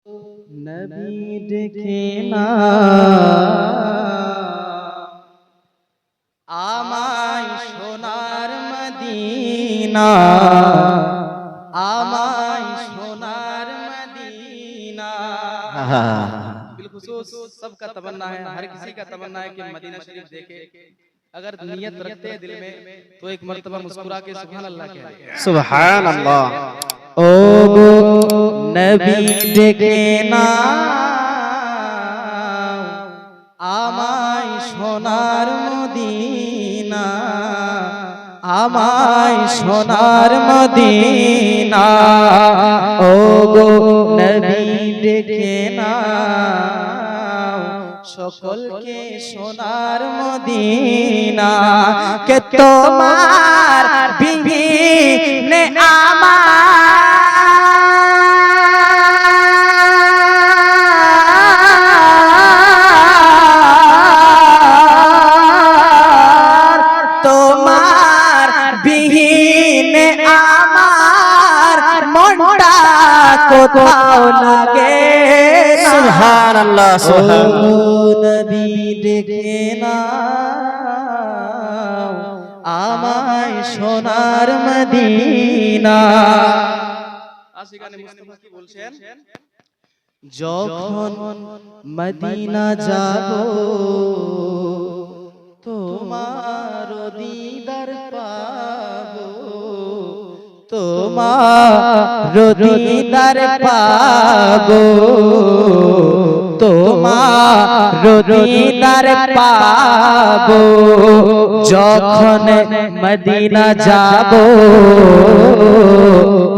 নবী দেখে না আমায় সোনার মদিনা, আমায় सोनार मदीना। बिलखुसूस सबका तमन्ना है, हर किसी का तमन्ना है कि मदीना शरीफ देखे। अगर नियत रखते हैं दिल में तो एक मर्तबा मुस्कुरा के सुभान अल्लाह कहें। सुभान अल्लाह। ओ नबी देखे ना আমায় সোনার মদিনা, আমায় সোনার মদিনা। ও গো নবী দেখে না সকলকে সোনার মদিনা। কে তোমার বিহীনে কোথাও লাগে। সুবহানাল্লাহ সুবহানাল্লাহ। নবী দেখে না আমায় সোনার মদিনা। আশিকানে মুস্তাফা কি বলছেন? যখন মদিনা যাব তোমার দিদার পাবো, তোমার দিদার পাবো, তোমার দিদার পাবো। যখন মদিনা যাব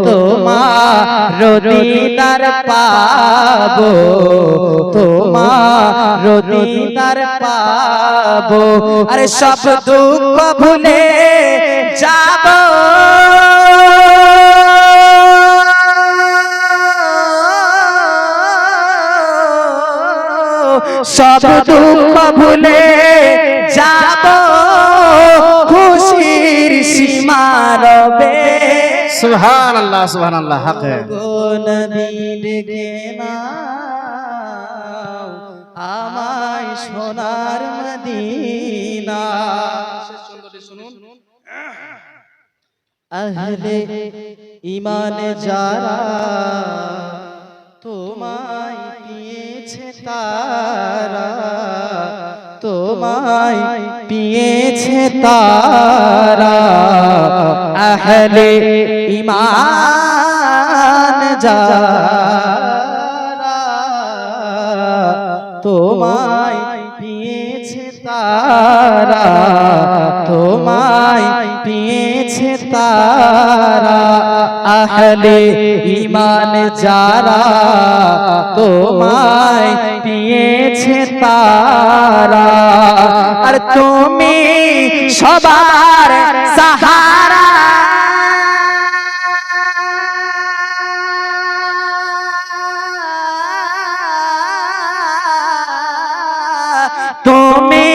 তোমার দিদার পাবো, তোমার দিদার পাবো। আরে সব দুঃখ ভুলে যাব, সব দুঃখ ভুলে যাব, খুশির সীমা রবে। সুবহানাল্লাহ সুবহানাল্লাহ। হক है। নবী দেখে না আমায় সোনার মদিনা। শুনুন, আহলে ঈমান যারা তোমায় পেয়েছে তারা, তোমায় পেয়েছে তারা। আহলে ঈমান যারা তোমায় পেয়েছে তারা, তোমায় পেয়েছে তারা। আহলে ঈমান যারা তোমায় পেয়েছে তারা। আর তুমি সবার সাহারা, তুমি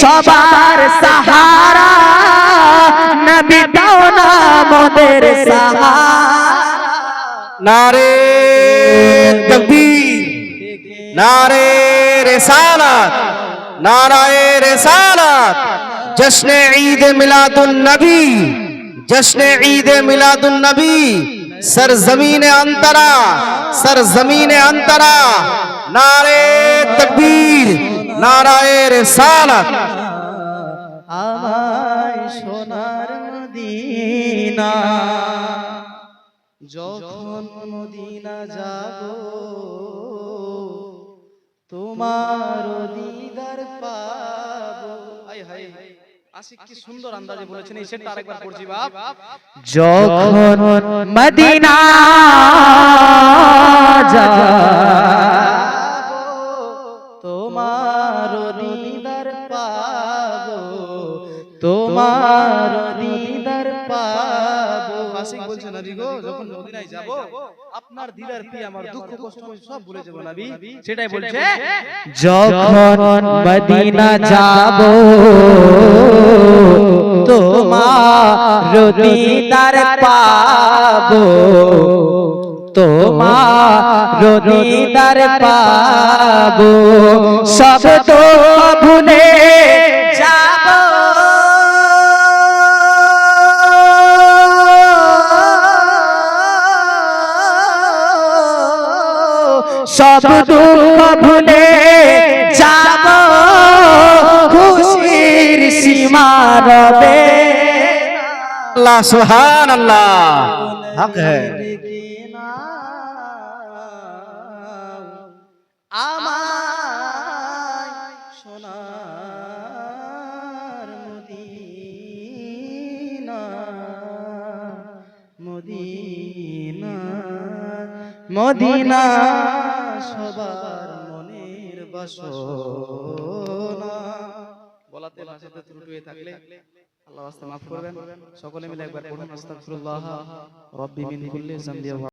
সবার সাহারা। নবী দাও না মোদের সাহারা। नारे तकबीर, नारे रिसालत, नाराए रिसालत। जश्न ईद मिलादुन नबी, जश्न ईद मिलादुन नबी। सरजमीन अंतरा, सरजमीन अंतरा। नारे तकबीर, नाराए रिसालत। আমায় সোনার মদিনা, যখন মদিনা যাব তোমার দিদার পাবো। আয় হায়, আশিক কি সুন্দর আন্দাজে বলেছেন, এই সেটা আরেকবার পড়ছি বাপ। যখন মদিনা যাব তোমার দিদার পাবো, তোমার দিদার পাবো। আশিক বলছে নবী গো যখন মদিনায় যাব আপনার দিদার পেয়ে আমার দুঃখ কষ্ট সব ভুলে যাব নবী। সেটাই বলছে, যখন মদিনা যাব তোমার দিদার পাবো, তোমার দিদার পাবো সব তো ভুলে যাব সব দুঃখ ভুলে যাব খুশির সীমা রবে अल्लाह सुभान अल्लाह हक है আমায় সোনার মদিনা মদিনা মদিনা সবার মনের বাসনা বলাতে ভাষাতে ত্রুটি হয়ে থাকলে আল্লাহ রাস্তায় মাফ করবেন সকলে মিলে একবার পড়ুন আস্তাগফিরুল্লাহ রাব্বি মিন কুল্লি যামবি